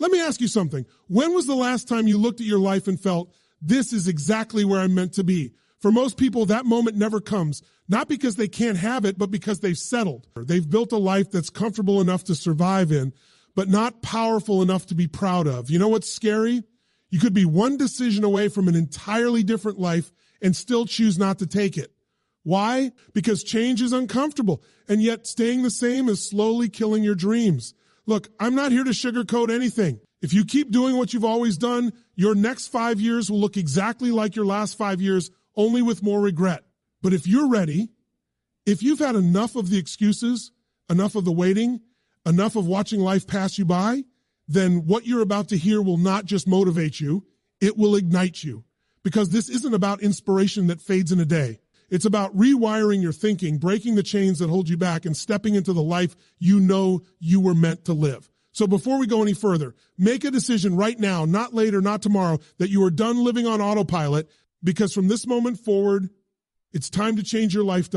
Let me ask you something. When was the last time you looked at your life and felt, this is exactly where I'm meant to be? For most people, that moment never comes, not because they can't have it, but because they've settled. They've built a life that's comfortable enough to survive in, but not powerful enough to be proud of. You know what's scary? You could be one decision away from an entirely different life and still choose not to take it. Why? Because change is uncomfortable, and yet staying the same is slowly killing your dreams. Look, I'm not here to sugarcoat anything. If you keep doing what you've always done, your next 5 years will look exactly like your last 5 years, only with more regret. But if you're ready, if you've had enough of the excuses, enough of the waiting, enough of watching life pass you by, then what you're about to hear will not just motivate you, it will ignite you. Because this isn't about inspiration that fades in a day. It's about rewiring your thinking, breaking the chains that hold you back, and stepping into the life you know you were meant to live. So before we go any further, make a decision right now, not later, not tomorrow, that you are done living on autopilot, because from this moment forward, it's time to change your life.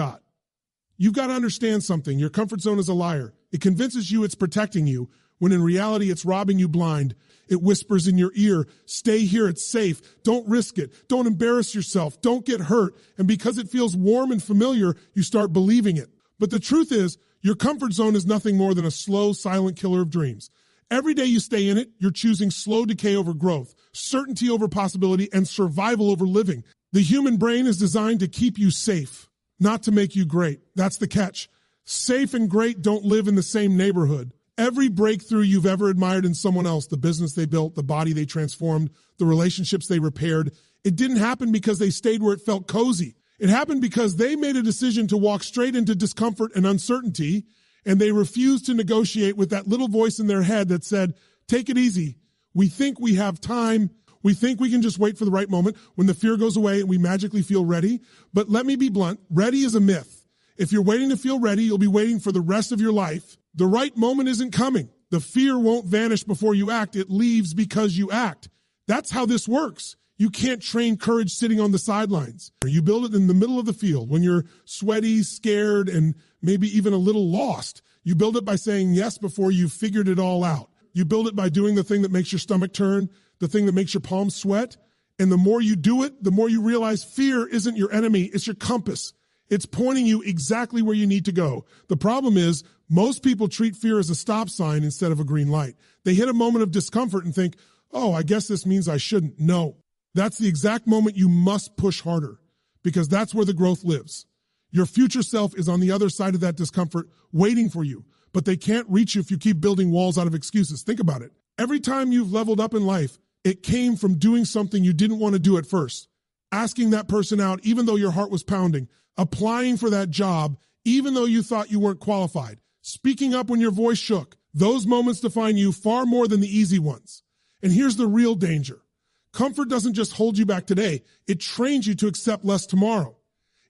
You've got to understand something. Your comfort zone is a liar. It convinces you it's protecting you, when in reality it's robbing you blind. It whispers in your ear, stay here, it's safe. Don't risk it. Don't embarrass yourself. Don't get hurt. And because it feels warm and familiar, you start believing it. But the truth is, your comfort zone is nothing more than a slow, silent killer of dreams. Every day you stay in it, you're choosing slow decay over growth, certainty over possibility, and survival over living. The human brain is designed to keep you safe, not to make you great. That's the catch. Safe and great don't live in the same neighborhood. Every breakthrough you've ever admired in someone else, the business they built, the body they transformed, the relationships they repaired, it didn't happen because they stayed where it felt cozy. It happened because they made a decision to walk straight into discomfort and uncertainty, and they refused to negotiate with that little voice in their head that said, take it easy. We think we have time. We think we can just wait for the right moment when the fear goes away and we magically feel ready. But let me be blunt. Ready is a myth. If you're waiting to feel ready, you'll be waiting for the rest of your life. The right moment isn't coming. The fear won't vanish before you act. It leaves because you act. That's how this works. You can't train courage sitting on the sidelines. You build it in the middle of the field when you're sweaty, scared, and maybe even a little lost. You build it by saying yes before you've figured it all out. You build it by doing the thing that makes your stomach turn, the thing that makes your palms sweat. And the more you do it, the more you realize fear isn't your enemy, it's your compass. It's pointing you exactly where you need to go. The problem is, most people treat fear as a stop sign instead of a green light. They hit a moment of discomfort and think, oh, I guess this means I shouldn't. No, that's the exact moment you must push harder, because that's where the growth lives. Your future self is on the other side of that discomfort waiting for you, but they can't reach you if you keep building walls out of excuses. Think about it. Every time you've leveled up in life, it came from doing something you didn't want to do at first, asking that person out even though your heart was pounding, applying for that job even though you thought you weren't qualified, speaking up when your voice shook. Those moments define you far more than the easy ones. And here's the real danger. Comfort doesn't just hold you back today. It trains you to accept less tomorrow.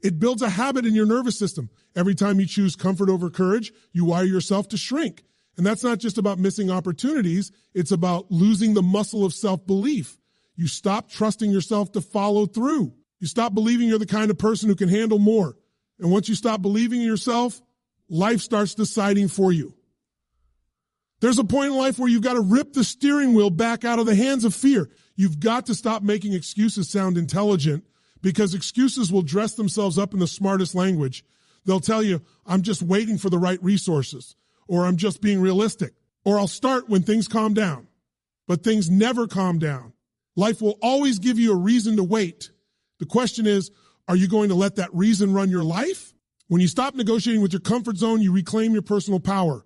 It builds a habit in your nervous system. Every time you choose comfort over courage, you wire yourself to shrink. And that's not just about missing opportunities. It's about losing the muscle of self-belief. You stop trusting yourself to follow through. You stop believing you're the kind of person who can handle more. And once you stop believing in yourself, life starts deciding for you. There's a point in life where you've got to rip the steering wheel back out of the hands of fear. You've got to stop making excuses sound intelligent, because excuses will dress themselves up in the smartest language. They'll tell you, I'm just waiting for the right resources, or I'm just being realistic, or I'll start when things calm down. But things never calm down. Life will always give you a reason to wait. The question is, are you going to let that reason run your life? When you stop negotiating with your comfort zone, you reclaim your personal power.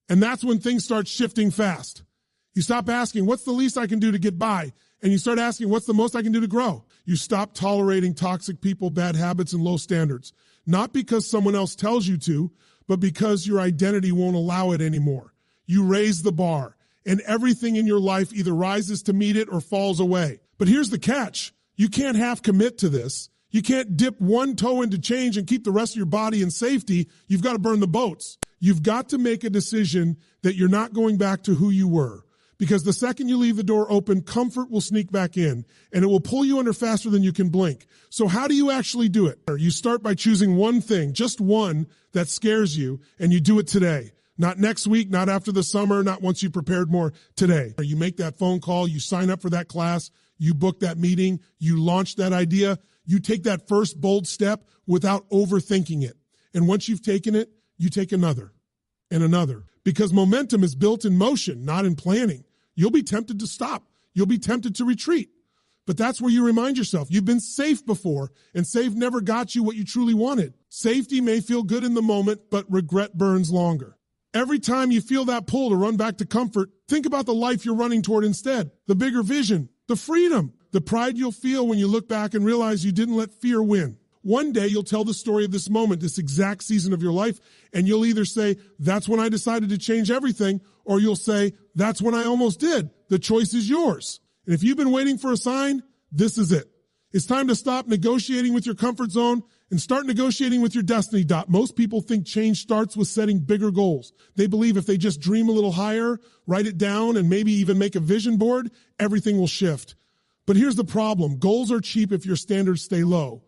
And that's when things start shifting fast. You stop asking, what's the least I can do to get by? And you start asking, what's the most I can do to grow? You stop tolerating toxic people, bad habits, and low standards. Not because someone else tells you to, but because your identity won't allow it anymore. You raise the bar, and everything in your life either rises to meet it or falls away. But here's the catch. You can't half commit to this. You can't dip one toe into change and keep the rest of your body in safety. You've got to burn the boats. You've got to make a decision that you're not going back to who you were. Because the second you leave the door open, comfort will sneak back in, and it will pull you under faster than you can blink. So how do you actually do it? You start by choosing one thing, just one, that scares you, and you do it today. Not next week, not after the summer, not once you prepared more, today. You make that phone call, you sign up for that class, you book that meeting, you launch that idea, you take that first bold step without overthinking it. And once you've taken it, you take another and another. Because momentum is built in motion, not in planning. You'll be tempted to stop. You'll be tempted to retreat. But that's where you remind yourself, you've been safe before, and safe never got you what you truly wanted. Safety may feel good in the moment, but regret burns longer. Every time you feel that pull to run back to comfort, think about the life you're running toward instead, the bigger vision, the freedom, the pride you'll feel when you look back and realize you didn't let fear win. One day you'll tell the story of this moment, this exact season of your life, and you'll either say, that's when I decided to change everything, or you'll say, that's when I almost did. The choice is yours. And if you've been waiting for a sign, this is it. It's time to stop negotiating with your comfort zone and start negotiating with your destiny. Most people think change starts with setting bigger goals. They believe if they just dream a little higher, write it down, and maybe even make a vision board, everything will shift. But here's the problem. Goals are cheap if your standards stay low.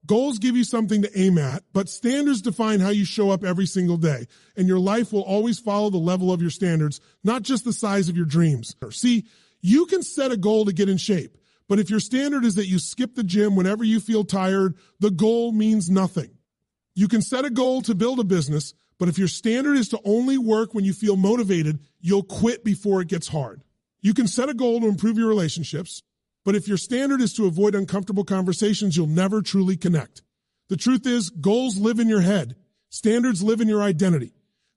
Goals give you something to aim at, but standards define how you show up every single day. And your life will always follow the level of your standards, not just the size of your dreams. See, you can set a goal to get in shape. But if your standard is that you skip the gym whenever you feel tired, the goal means nothing. You can set a goal to build a business, but if your standard is to only work when you feel motivated, you'll quit before it gets hard. You can set a goal to improve your relationships, but if your standard is to avoid uncomfortable conversations, you'll never truly connect. The truth is, goals live in your head. Standards live in your identity.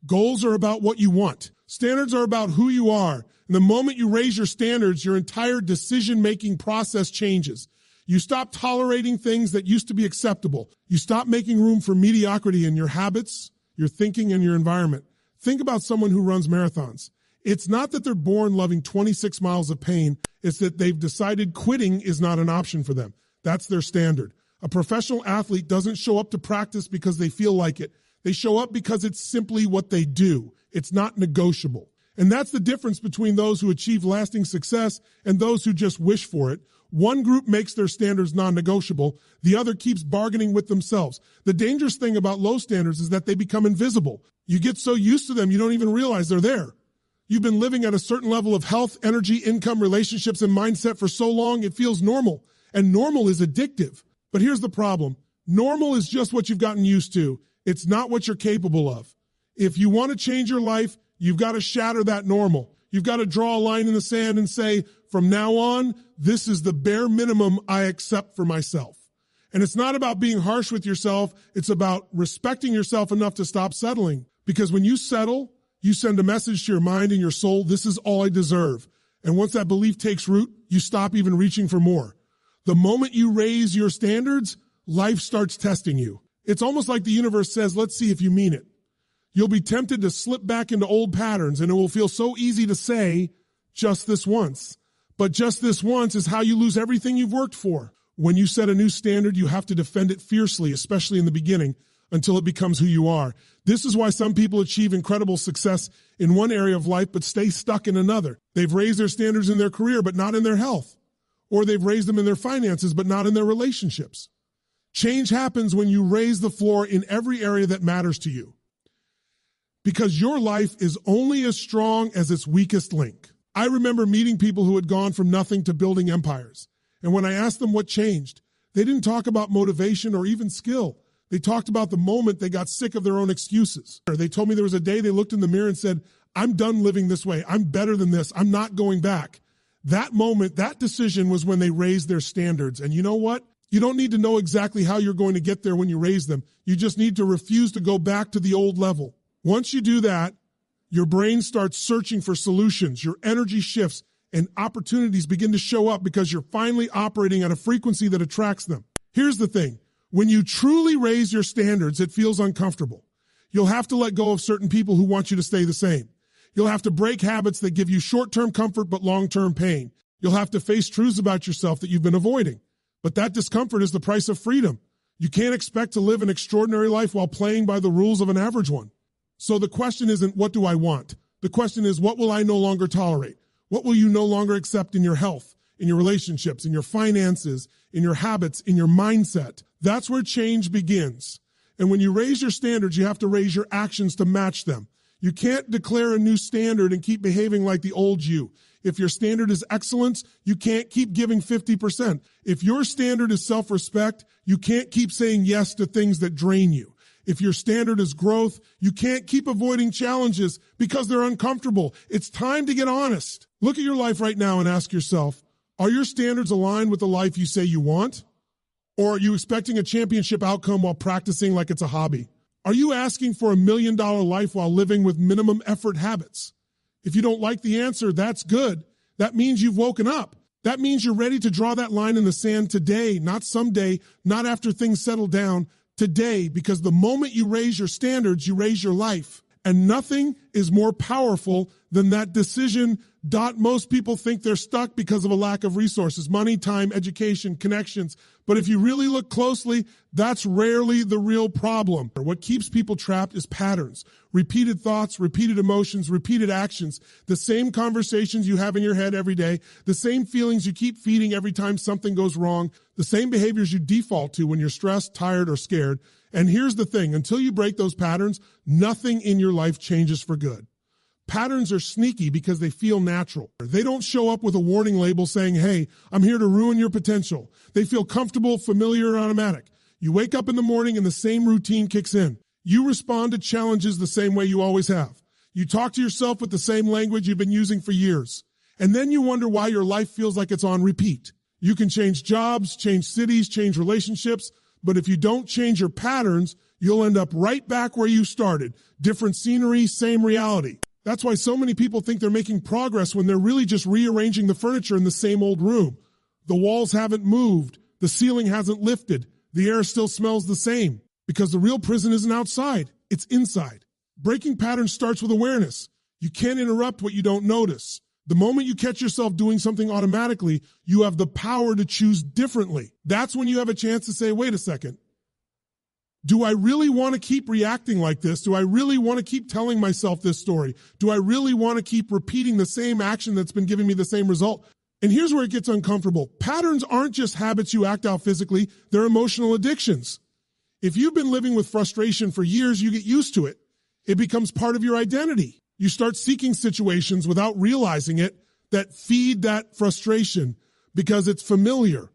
Goals are about what you want. Standards are about who you are. And the moment you raise your standards, your entire decision-making process changes. You stop tolerating things that used to be acceptable. You stop making room for mediocrity in your habits, your thinking, and your environment. Think about someone who runs marathons. It's not that they're born loving 26 miles of pain. It's that they've decided quitting is not an option for them. That's their standard. A professional athlete doesn't show up to practice because they feel like it. They show up because it's simply what they do. It's not negotiable. And that's the difference between those who achieve lasting success and those who just wish for it. One group makes their standards non-negotiable. The other keeps bargaining with themselves. The dangerous thing about low standards is that they become invisible. You get so used to them, you don't even realize they're there. You've been living at a certain level of health, energy, income, relationships, and mindset for so long, it feels normal. And normal is addictive. But here's the problem. Normal is just what you've gotten used to. It's not what you're capable of. If you want to change your life, you've got to shatter that normal. You've got to draw a line in the sand and say, from now on, this is the bare minimum I accept for myself. And it's not about being harsh with yourself. It's about respecting yourself enough to stop settling. Because when you settle, you send a message to your mind and your soul, this is all I deserve. And once that belief takes root, you stop even reaching for more. The moment you raise your standards, life starts testing you. It's almost like the universe says, let's see if you mean it. You'll be tempted to slip back into old patterns, and it will feel so easy to say, just this once. But just this once is how you lose everything you've worked for. When you set a new standard, you have to defend it fiercely, especially in the beginning, until it becomes who you are. This is why some people achieve incredible success in one area of life, but stay stuck in another. They've raised their standards in their career, but not in their health. Or they've raised them in their finances, but not in their relationships. Change happens when you raise the floor in every area that matters to you. Because your life is only as strong as its weakest link. I remember meeting people who had gone from nothing to building empires. And when I asked them what changed, they didn't talk about motivation or even skill. They talked about the moment they got sick of their own excuses. They told me there was a day they looked in the mirror and said, I'm done living this way. I'm better than this. I'm not going back. That moment, that decision was when they raised their standards. And you know what? You don't need to know exactly how you're going to get there when you raise them. You just need to refuse to go back to the old level. Once you do that, your brain starts searching for solutions, your energy shifts, and opportunities begin to show up because you're finally operating at a frequency that attracts them. Here's the thing. When you truly raise your standards, it feels uncomfortable. You'll have to let go of certain people who want you to stay the same. You'll have to break habits that give you short-term comfort but long-term pain. You'll have to face truths about yourself that you've been avoiding. But that discomfort is the price of freedom. You can't expect to live an extraordinary life while playing by the rules of an average one. So the question isn't, what do I want? The question is, what will I no longer tolerate? What will you no longer accept in your health, in your relationships, in your finances, in your habits, in your mindset? That's where change begins. And when you raise your standards, you have to raise your actions to match them. You can't declare a new standard and keep behaving like the old you. If your standard is excellence, you can't keep giving 50%. If your standard is self-respect, you can't keep saying yes to things that drain you. If your standard is growth, you can't keep avoiding challenges because they're uncomfortable. It's time to get honest. Look at your life right now and ask yourself, are your standards aligned with the life you say you want? Or are you expecting a championship outcome while practicing like it's a hobby? Are you asking for $1 million life while living with minimum effort habits? If you don't like the answer, that's good. That means you've woken up. That means you're ready to draw that line in the sand today, not someday, not after things settle down, today, because the moment you raise your standards, you raise your life. And nothing is more powerful than that decision. Most people think they're stuck because of a lack of resources, money, time, education, connections. But if you really look closely, that's rarely the real problem. What keeps people trapped is patterns, repeated thoughts, repeated emotions, repeated actions, the same conversations you have in your head every day, the same feelings you keep feeding every time something goes wrong, the same behaviors you default to when you're stressed, tired, or scared. And here's the thing, until you break those patterns, nothing in your life changes for good. Patterns are sneaky because they feel natural. They don't show up with a warning label saying, hey, I'm here to ruin your potential. They feel comfortable, familiar, and automatic. You wake up in the morning and the same routine kicks in. You respond to challenges the same way you always have. You talk to yourself with the same language you've been using for years. And then you wonder why your life feels like it's on repeat. You can change jobs, change cities, change relationships, but if you don't change your patterns, you'll end up right back where you started. Different scenery, same reality. That's why so many people think they're making progress when they're really just rearranging the furniture in the same old room. The walls haven't moved. The ceiling hasn't lifted. The air still smells the same. Because the real prison isn't outside. It's inside. Breaking patterns starts with awareness. You can't interrupt what you don't notice. The moment you catch yourself doing something automatically, you have the power to choose differently. That's when you have a chance to say, wait a second. Do I really want to keep reacting like this? Do I really want to keep telling myself this story? Do I really want to keep repeating the same action that's been giving me the same result? And here's where it gets uncomfortable. Patterns aren't just habits you act out physically, they're emotional addictions. If you've been living with frustration for years, you get used to it. It becomes part of your identity. You start seeking situations without realizing it that feed that frustration because it's familiar.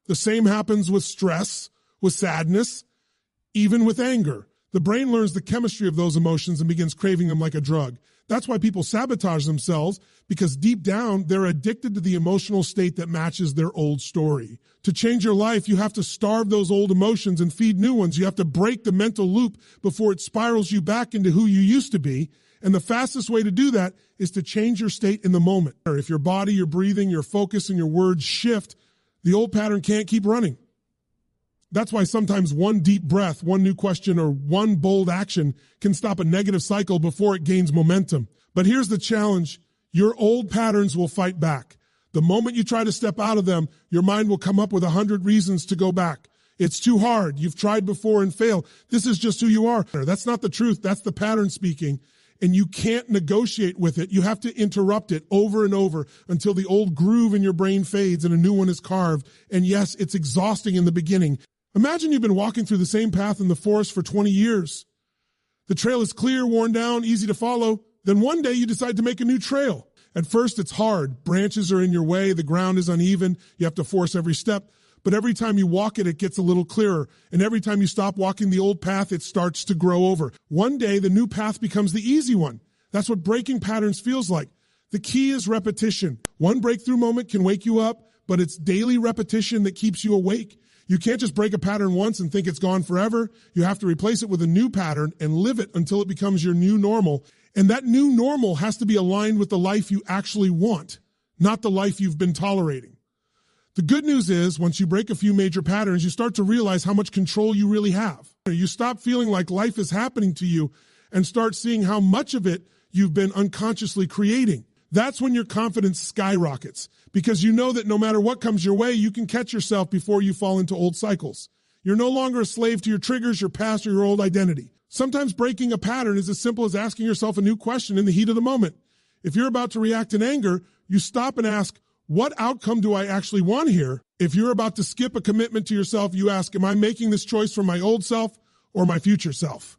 The same happens with stress, with sadness, even with anger. The brain learns the chemistry of those emotions and begins craving them like a drug. That's why people sabotage themselves, because deep down, they're addicted to the emotional state that matches their old story. To change your life, you have to starve those old emotions and feed new ones. You have to break the mental loop before it spirals you back into who you used to be. And the fastest way to do that is to change your state in the moment. If your body, your breathing, your focus, and your words shift, the old pattern can't keep running. That's why sometimes one deep breath, one new question, or one bold action can stop a negative cycle before it gains momentum. But here's the challenge. Your old patterns will fight back. The moment you try to step out of them, your mind will come up with 100 reasons to go back. It's too hard. You've tried before and failed. This is just who you are. That's not the truth. That's the pattern speaking. And you can't negotiate with it. You have to interrupt it over and over until the old groove in your brain fades and a new one is carved. And yes, it's exhausting in the beginning. Imagine you've been walking through the same path in the forest for 20 years. The trail is clear, worn down, easy to follow. Then one day you decide to make a new trail. At first it's hard. Branches are in your way. The ground is uneven. You have to force every step. But every time you walk it, it gets a little clearer. And every time you stop walking the old path, it starts to grow over. One day, the new path becomes the easy one. That's what breaking patterns feels like. The key is repetition. One breakthrough moment can wake you up, but it's daily repetition that keeps you awake. You can't just break a pattern once and think it's gone forever. You have to replace it with a new pattern and live it until it becomes your new normal. And that new normal has to be aligned with the life you actually want, not the life you've been tolerating. The good news is, once you break a few major patterns, you start to realize how much control you really have. You stop feeling like life is happening to you and start seeing how much of it you've been unconsciously creating. That's when your confidence skyrockets, because you know that no matter what comes your way, you can catch yourself before you fall into old cycles. You're no longer a slave to your triggers, your past, or your old identity. Sometimes breaking a pattern is as simple as asking yourself a new question in the heat of the moment. If you're about to react in anger, you stop and ask, what outcome do I actually want here? If you're about to skip a commitment to yourself, you ask, am I making this choice for my old self or my future self?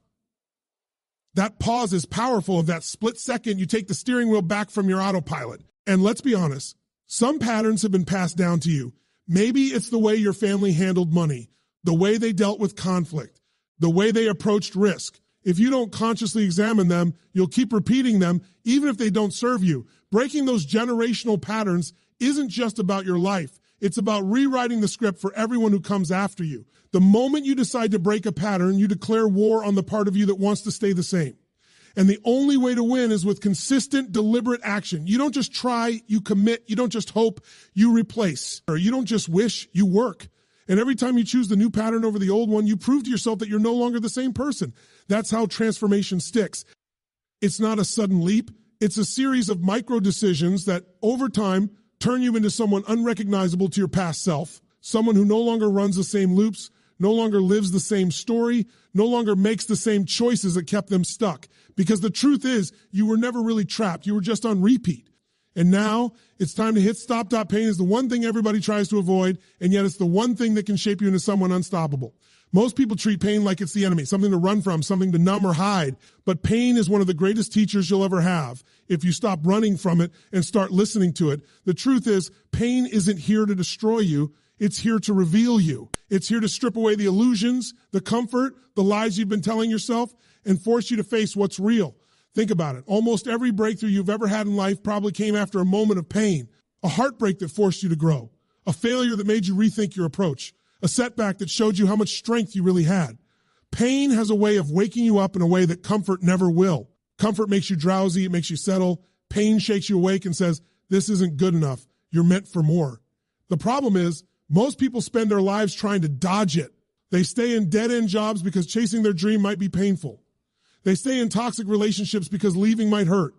That pause is powerful. Of that split second, you take the steering wheel back from your autopilot. And let's be honest, some patterns have been passed down to you. Maybe it's the way your family handled money, the way they dealt with conflict, the way they approached risk. If you don't consciously examine them, you'll keep repeating them, even if they don't serve you. Breaking those generational patterns isn't just about your life. It's about rewriting the script for everyone who comes after you. The moment you decide to break a pattern, you declare war on the part of you that wants to stay the same. And the only way to win is with consistent, deliberate action. You don't just try, you commit. You don't just hope, you replace. Or you don't just wish, you work. And every time you choose the new pattern over the old one, you prove to yourself that you're no longer the same person. That's how transformation sticks. It's not a sudden leap. It's a series of micro decisions that over time turn you into someone unrecognizable to your past self, someone who no longer runs the same loops, no longer lives the same story, no longer makes the same choices that kept them stuck. Because the truth is, you were never really trapped. You were just on repeat. And now it's time to hit stop. Pain is the one thing everybody tries to avoid, and yet it's the one thing that can shape you into someone unstoppable. Most people treat pain like it's the enemy, something to run from, something to numb or hide. But pain is one of the greatest teachers you'll ever have if you stop running from it and start listening to it. The truth is, pain isn't here to destroy you. It's here to reveal you. It's here to strip away the illusions, the comfort, the lies you've been telling yourself, and force you to face what's real. Think about it. Almost every breakthrough you've ever had in life probably came after a moment of pain, a heartbreak that forced you to grow, a failure that made you rethink your approach, a setback that showed you how much strength you really had. Pain has a way of waking you up in a way that comfort never will. Comfort makes you drowsy. It makes you settle. Pain shakes you awake and says, this isn't good enough. You're meant for more. The problem is, most people spend their lives trying to dodge it. They stay in dead-end jobs because chasing their dream might be painful. They stay in toxic relationships because leaving might hurt.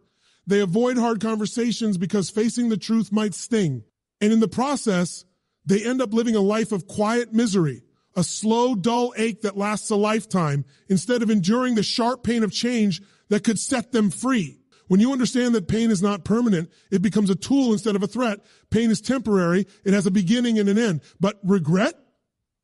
They avoid hard conversations because facing the truth might sting. And in the process, they end up living a life of quiet misery, a slow, dull ache that lasts a lifetime, instead of enduring the sharp pain of change that could set them free. When you understand that pain is not permanent, it becomes a tool instead of a threat. Pain is temporary. It has a beginning and an end. But regret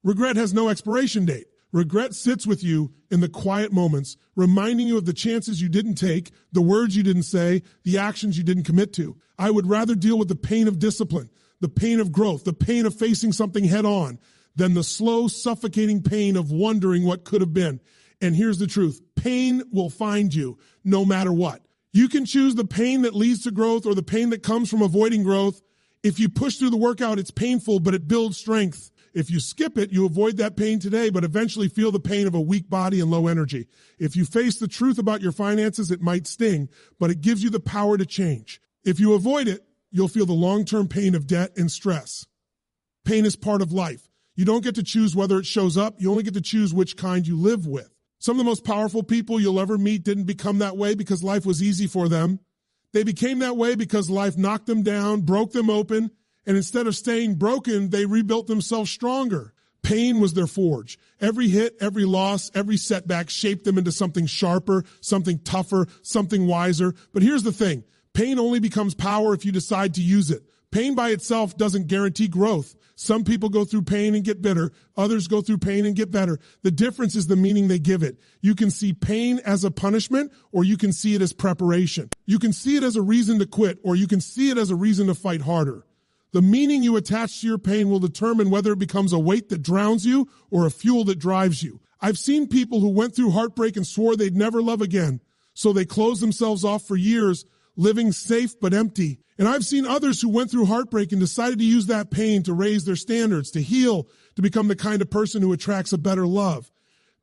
has no expiration date. Regret sits with you in the quiet moments, reminding you of the chances you didn't take, the words you didn't say, the actions you didn't commit to. I would rather deal with the pain of discipline, the pain of growth, the pain of facing something head on, than the slow, suffocating pain of wondering what could have been. And here's the truth. Pain will find you no matter what. You can choose the pain that leads to growth or the pain that comes from avoiding growth. If you push through the workout, it's painful, but it builds strength. If you skip it, you avoid that pain today, but eventually feel the pain of a weak body and low energy. If you face the truth about your finances, it might sting, but it gives you the power to change. If you avoid it, you'll feel the long-term pain of debt and stress. Pain is part of life. You don't get to choose whether it shows up. You only get to choose which kind you live with. Some of the most powerful people you'll ever meet didn't become that way because life was easy for them. They became that way because life knocked them down, broke them open, and instead of staying broken, they rebuilt themselves stronger. Pain was their forge. Every hit, every loss, every setback shaped them into something sharper, something tougher, something wiser. But here's the thing. Pain only becomes power if you decide to use it. Pain by itself doesn't guarantee growth. Some people go through pain and get bitter. Others go through pain and get better. The difference is the meaning they give it. You can see pain as a punishment, or you can see it as preparation. You can see it as a reason to quit, or you can see it as a reason to fight harder. The meaning you attach to your pain will determine whether it becomes a weight that drowns you or a fuel that drives you. I've seen people who went through heartbreak and swore they'd never love again, so they closed themselves off for years, living safe but empty. And I've seen others who went through heartbreak and decided to use that pain to raise their standards, to heal, to become the kind of person who attracts a better love.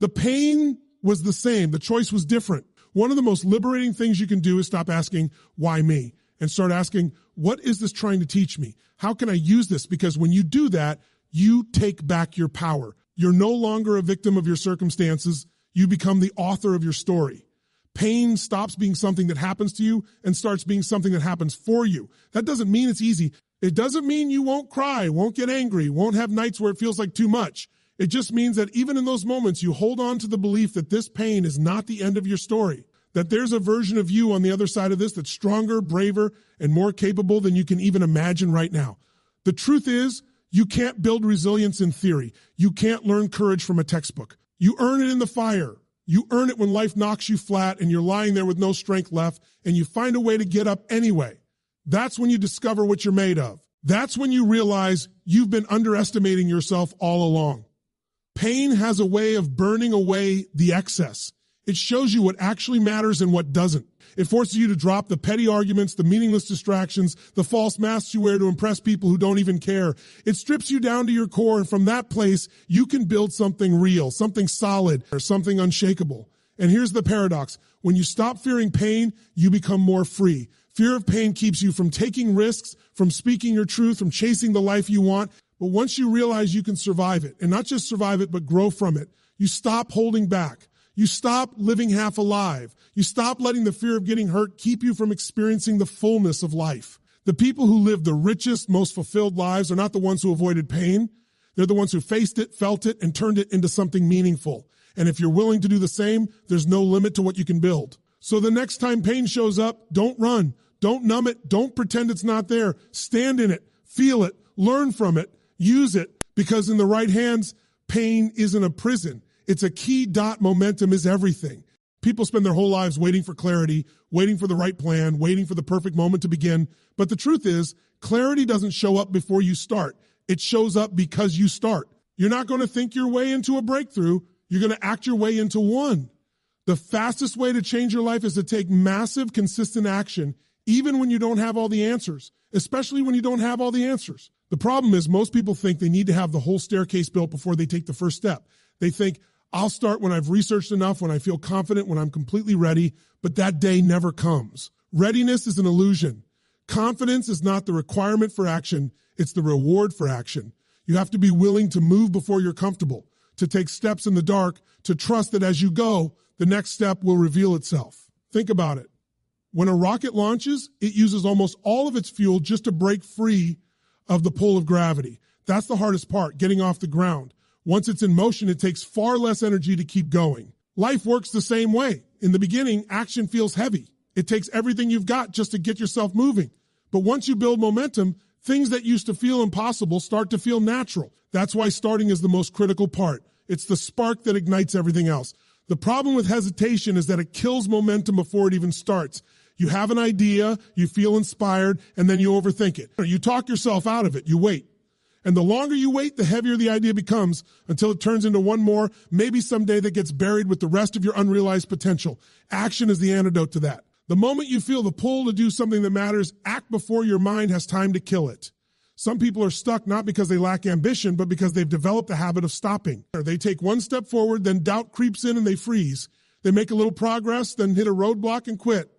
The pain was the same. The choice was different. One of the most liberating things you can do is stop asking, why me? And start asking, what is this trying to teach me? How can I use this? Because when you do that, you take back your power. You're no longer a victim of your circumstances. You become the author of your story. Pain stops being something that happens to you and starts being something that happens for you. That doesn't mean it's easy. It doesn't mean you won't cry, won't get angry, won't have nights where it feels like too much. It just means that even in those moments, you hold on to the belief that this pain is not the end of your story, that there's a version of you on the other side of this that's stronger, braver, and more capable than you can even imagine right now. The truth is, you can't build resilience in theory. You can't learn courage from a textbook. You earn it in the fire. You earn it when life knocks you flat and you're lying there with no strength left and you find a way to get up anyway. That's when you discover what you're made of. That's when you realize you've been underestimating yourself all along. Pain has a way of burning away the excess. It shows you what actually matters and what doesn't. It forces you to drop the petty arguments, the meaningless distractions, the false masks you wear to impress people who don't even care. It strips you down to your core, and from that place, you can build something real, something solid, or something unshakable. And here's the paradox. When you stop fearing pain, you become more free. Fear of pain keeps you from taking risks, from speaking your truth, from chasing the life you want. But once you realize you can survive it, and not just survive it, but grow from it, you stop holding back. You stop living half alive. You stop letting the fear of getting hurt keep you from experiencing the fullness of life. The people who live the richest, most fulfilled lives are not the ones who avoided pain. They're the ones who faced it, felt it, and turned it into something meaningful. And if you're willing to do the same, there's no limit to what you can build. So the next time pain shows up, don't run. Don't numb it. Don't pretend it's not there. Stand in it. Feel it. Learn from it. Use it. Because in the right hands, pain isn't a prison. It's a key. Momentum is everything. People spend their whole lives waiting for clarity, waiting for the right plan, waiting for the perfect moment to begin. But the truth is, clarity doesn't show up before you start. It shows up because you start. You're not going to think your way into a breakthrough. You're going to act your way into one. The fastest way to change your life is to take massive, consistent action, even when you don't have all the answers, especially when you don't have all the answers. The problem is most people think they need to have the whole staircase built before they take the first step. They think, I'll start when I've researched enough, when I feel confident, when I'm completely ready, but that day never comes. Readiness is an illusion. Confidence is not the requirement for action, it's the reward for action. You have to be willing to move before you're comfortable, to take steps in the dark, to trust that as you go, the next step will reveal itself. Think about it. When a rocket launches, it uses almost all of its fuel just to break free of the pull of gravity. That's the hardest part, getting off the ground. Once it's in motion, it takes far less energy to keep going. Life works the same way. In the beginning, action feels heavy. It takes everything you've got just to get yourself moving. But once you build momentum, things that used to feel impossible start to feel natural. That's why starting is the most critical part. It's the spark that ignites everything else. The problem with hesitation is that it kills momentum before it even starts. You have an idea, you feel inspired, and then you overthink it. You talk yourself out of it. You wait. And the longer you wait, the heavier the idea becomes until it turns into one more, maybe someday that gets buried with the rest of your unrealized potential. Action is the antidote to that. The moment you feel the pull to do something that matters, act before your mind has time to kill it. Some people are stuck not because they lack ambition, but because they've developed a habit of stopping. They take one step forward, then doubt creeps in and they freeze. They make a little progress, then hit a roadblock and quit.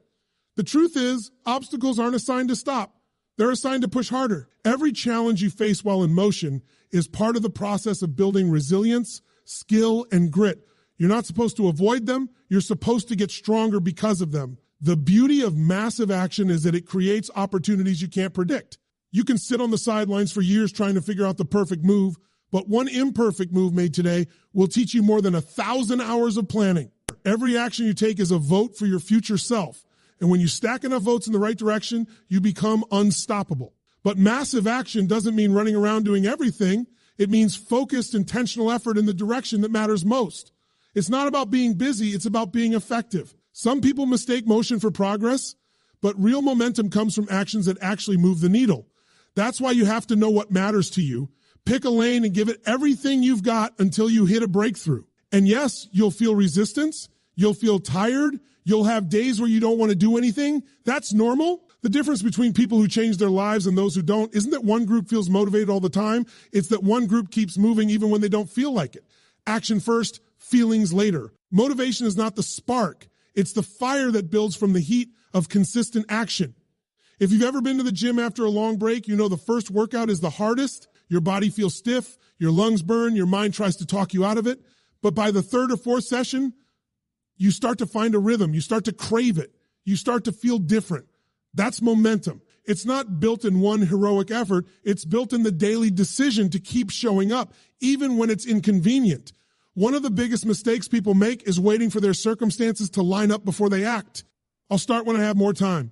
The truth is, obstacles aren't assigned to stop. They're assigned to push harder. Every challenge you face while in motion is part of the process of building resilience, skill, and grit. You're not supposed to avoid them. You're supposed to get stronger because of them. The beauty of massive action is that it creates opportunities you can't predict. You can sit on the sidelines for years trying to figure out the perfect move, but one imperfect move made today will teach you more than 1,000 hours of planning. Every action you take is a vote for your future self. And when you stack enough votes in the right direction, you become unstoppable. But massive action doesn't mean running around doing everything. It means focused, intentional effort in the direction that matters most. It's not about being busy. It's about being effective. Some people mistake motion for progress, but real momentum comes from actions that actually move the needle. That's why you have to know what matters to you. Pick a lane and give it everything you've got until you hit a breakthrough. And yes, you'll feel resistance. You'll feel tired. You'll have days where you don't want to do anything. That's normal. The difference between people who change their lives and those who don't isn't that one group feels motivated all the time. It's that one group keeps moving even when they don't feel like it. Action first, feelings later. Motivation is not the spark. It's the fire that builds from the heat of consistent action. If you've ever been to the gym after a long break, you know the first workout is the hardest. Your body feels stiff, your lungs burn, your mind tries to talk you out of it. But by the third or fourth session, you start to find a rhythm. You start to crave it. You start to feel different. That's momentum. It's not built in one heroic effort. It's built in the daily decision to keep showing up, even when it's inconvenient. One of the biggest mistakes people make is waiting for their circumstances to line up before they act. I'll start when I have more time.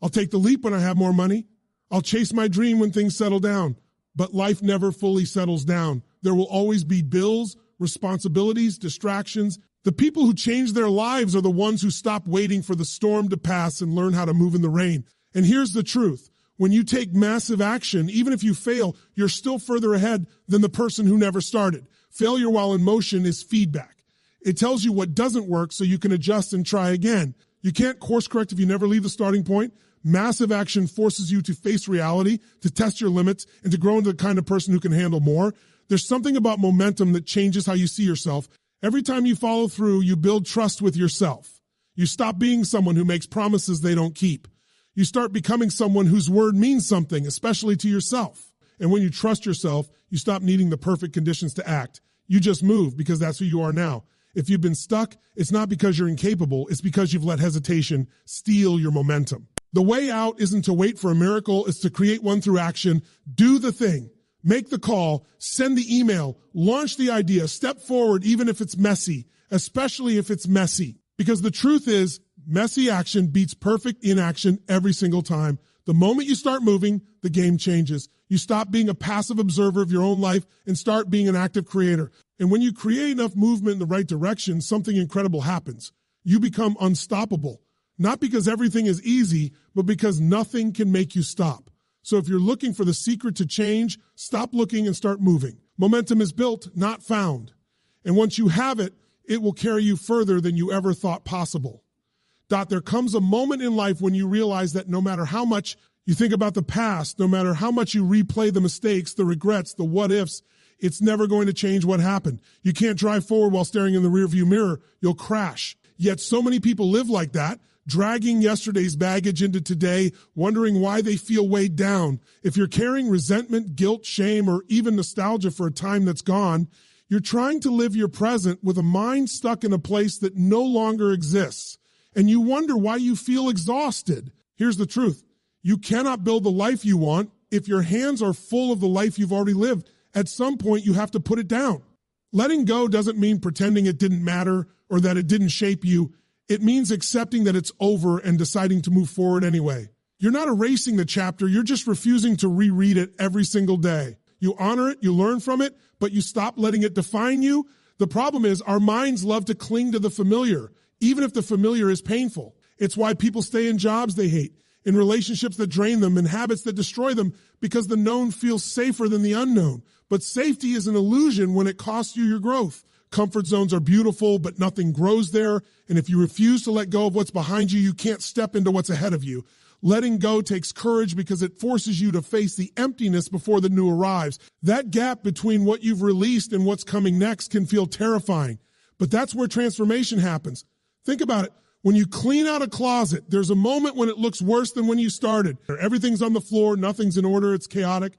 I'll take the leap when I have more money. I'll chase my dream when things settle down. But life never fully settles down. There will always be bills, responsibilities, distractions, The people who change their lives are the ones who stop waiting for the storm to pass and learn how to move in the rain. And here's the truth. When you take massive action, even if you fail, you're still further ahead than the person who never started. Failure while in motion is feedback. It tells you what doesn't work so you can adjust and try again. You can't course correct if you never leave the starting point. Massive action forces you to face reality, to test your limits, and to grow into the kind of person who can handle more. There's something about momentum that changes how you see yourself. Every time you follow through, you build trust with yourself. You stop being someone who makes promises they don't keep. You start becoming someone whose word means something, especially to yourself. And when you trust yourself, you stop needing the perfect conditions to act. You just move because that's who you are now. If you've been stuck, it's not because you're incapable, it's because you've let hesitation steal your momentum. The way out isn't to wait for a miracle, it's to create one through action. Do the thing. Make the call, send the email, launch the idea, step forward even if it's messy, especially if it's messy. Because the truth is, messy action beats perfect inaction every single time. The moment you start moving, the game changes. You stop being a passive observer of your own life and start being an active creator. And when you create enough movement in the right direction, something incredible happens. You become unstoppable. Not because everything is easy, but because nothing can make you stop. So if you're looking for the secret to change, stop looking and start moving. Momentum is built, not found. And once you have it, it will carry you further than you ever thought possible. There comes a moment in life when you realize that no matter how much you think about the past, no matter how much you replay the mistakes, the regrets, the what ifs, it's never going to change what happened. You can't drive forward while staring in the rearview mirror. You'll crash. Yet so many people live like that, dragging yesterday's baggage into today, wondering why they feel weighed down. If you're carrying resentment, guilt, shame, or even nostalgia for a time that's gone, you're trying to live your present with a mind stuck in a place that no longer exists. And you wonder why you feel exhausted. Here's the truth. You cannot build the life you want if your hands are full of the life you've already lived. At some point, you have to put it down. Letting go doesn't mean pretending it didn't matter or that it didn't shape you. It means accepting that it's over and deciding to move forward anyway. You're not erasing the chapter. You're just refusing to reread it every single day. You honor it, you learn from it, but you stop letting it define you. The problem is our minds love to cling to the familiar, even if the familiar is painful. It's why people stay in jobs they hate, in relationships that drain them, in habits that destroy them, because the known feels safer than the unknown. But safety is an illusion when it costs you your growth. Comfort zones are beautiful, but nothing grows there. And if you refuse to let go of what's behind you, you can't step into what's ahead of you. Letting go takes courage because it forces you to face the emptiness before the new arrives. That gap between what you've released and what's coming next can feel terrifying. But that's where transformation happens. Think about it. When you clean out a closet, there's a moment when it looks worse than when you started. Everything's on the floor, nothing's in order, it's chaotic.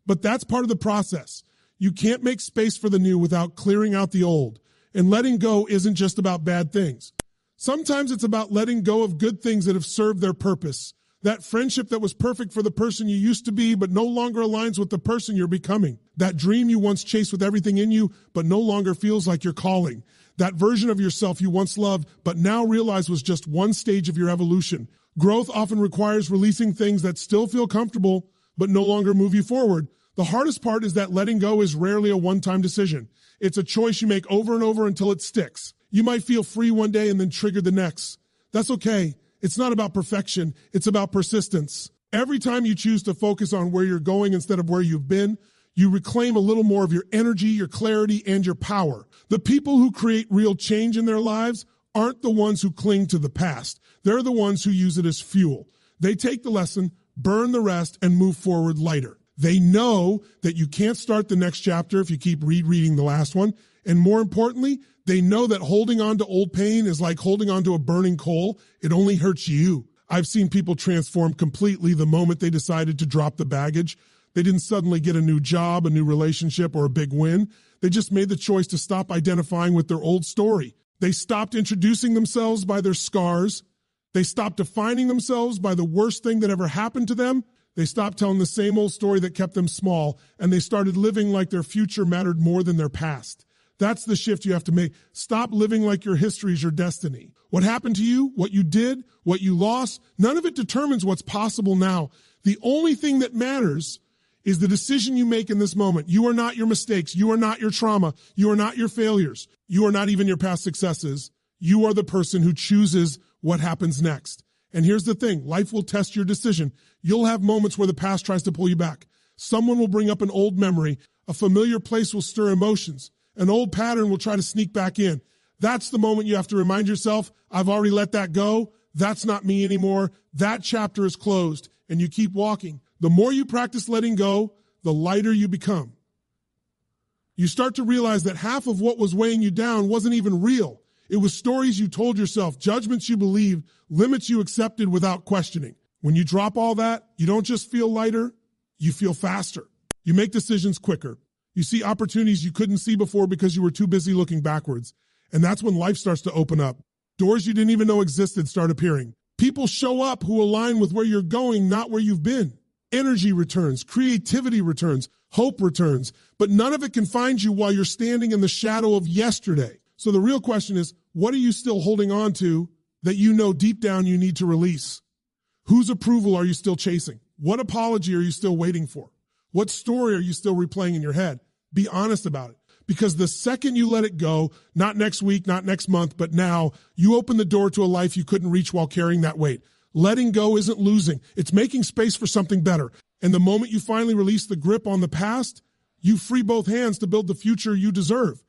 But that's part of the process. You can't make space for the new without clearing out the old. And letting go isn't just about bad things. Sometimes it's about letting go of good things that have served their purpose. That friendship that was perfect for the person you used to be, but no longer aligns with the person you're becoming. That dream you once chased with everything in you, but no longer feels like your calling. That version of yourself you once loved, but now realize was just one stage of your evolution. Growth often requires releasing things that still feel comfortable, but no longer move you forward. The hardest part is that letting go is rarely a one-time decision. It's a choice you make over and over until it sticks. You might feel free one day and then trigger the next. That's okay. It's not about perfection. It's about persistence. Every time you choose to focus on where you're going instead of where you've been, you reclaim a little more of your energy, your clarity, and your power. The people who create real change in their lives aren't the ones who cling to the past. They're the ones who use it as fuel. They take the lesson, burn the rest, and move forward lighter. They know that you can't start the next chapter if you keep rereading the last one. And more importantly, they know that holding on to old pain is like holding on to a burning coal. It only hurts you. I've seen people transform completely the moment they decided to drop the baggage. They didn't suddenly get a new job, a new relationship, or a big win. They just made the choice to stop identifying with their old story. They stopped introducing themselves by their scars. They stopped defining themselves by the worst thing that ever happened to them. They stopped telling the same old story that kept them small, and they started living like their future mattered more than their past. That's the shift you have to make. Stop living like your history is your destiny. What happened to you, what you did, what you lost, none of it determines what's possible now. The only thing that matters is the decision you make in this moment. You are not your mistakes. You are not your trauma. You are not your failures. You are not even your past successes. You are the person who chooses what happens next. And here's the thing, life will test your decision. You'll have moments where the past tries to pull you back. Someone will bring up an old memory. A familiar place will stir emotions. An old pattern will try to sneak back in. That's the moment you have to remind yourself, I've already let that go. That's not me anymore. That chapter is closed, and you keep walking. The more you practice letting go, the lighter you become. You start to realize that half of what was weighing you down wasn't even real. It was stories you told yourself, judgments you believed, limits you accepted without questioning. When you drop all that, you don't just feel lighter, you feel faster. You make decisions quicker. You see opportunities you couldn't see before because you were too busy looking backwards. And that's when life starts to open up. Doors you didn't even know existed start appearing. People show up who align with where you're going, not where you've been. Energy returns, creativity returns, hope returns, but none of it can find you while you're standing in the shadow of yesterday. So the real question is, what are you still holding on to that you know deep down you need to release? Whose approval are you still chasing? What apology are you still waiting for? What story are you still replaying in your head? Be honest about it. Because the second you let it go, not next week, not next month, but now, you open the door to a life you couldn't reach while carrying that weight. Letting go isn't losing. It's making space for something better. And the moment you finally release the grip on the past, you free both hands to build the future you deserve.